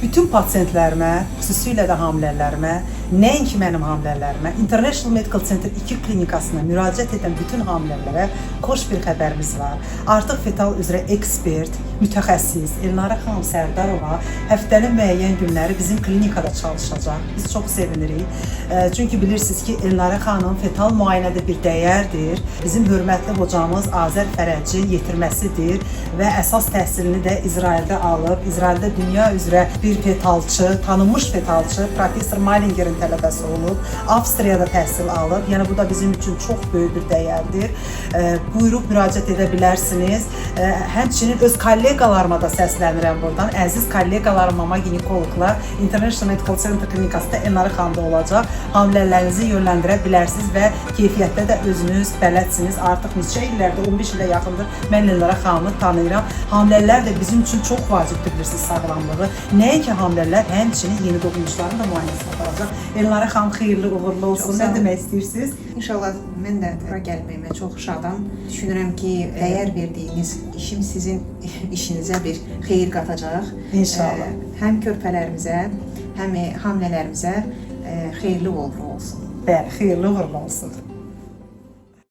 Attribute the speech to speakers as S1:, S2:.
S1: bütün pasientlərimə, xüsusilə də hamilələrimə, nəinki mənim hamilələrimə, International Medical Center 2 klinikasına müraciət edən bütün hamilələrə xoş bir xəbərimiz var. Artıq fetal üzrə ekspert, mütəxəssis Elnarə xanım Sərdarova həftənin müəyyən günləri bizim klinikada çalışacaq. Biz çox sevinirik. Çünki bilirsiniz ki, Elnarə xanım fetal müayinədə bir dəyərdir. Bizim hörmətli hocamız Azər Fərəcin yetirməsidir və əsas təhsilini də İsraildə alıb. İsraildə dünya üzrə bir fetalçı, tanınmış fetalçı, Professor Malingerin tələbəsi olub. Avstriyada təhsil alıb. Yəni bu da bizim üçün çox böyük bir dəyərdir. Buyurub müraciət edə bilərsiniz. Həmçinin öz kolleqalarıma da səslənirəm buradan. Əziz kolleqalarım, mama ginekoloqlar International Medical Center klinikasında Elnarə xanımda olacaq. Hamilələrinizi yönləndirə bilərsiniz və keyfiyyətdə də özünüz bələdsiniz. Artıq neçə illərdir, 15 ilə yaxındır mən Elnarə xanımı tanıyıram. Hamilələr də bizim üçün çox vacibdir, bilirsiniz, sağlamlığı. Nəinki hamilələr, həmçinin yeni doğulmuşların da müayinəsini aparacaq. Elnarə xanım, xeyirli uğurlu olsun. Nə demək istəyirsiniz?
S2: İnşallah mən də bura gəlməyimə çox şadam. Düşünürəm ki, dəyər verdiyiniz işim sizin işinizə bir xeyir qatacaq.
S1: İnşallah.
S2: Həm körpələrimizə, həm hamilələrimizə xeyirli uğurlu olsun.
S1: Bəli, xeyirli uğurlu olsun.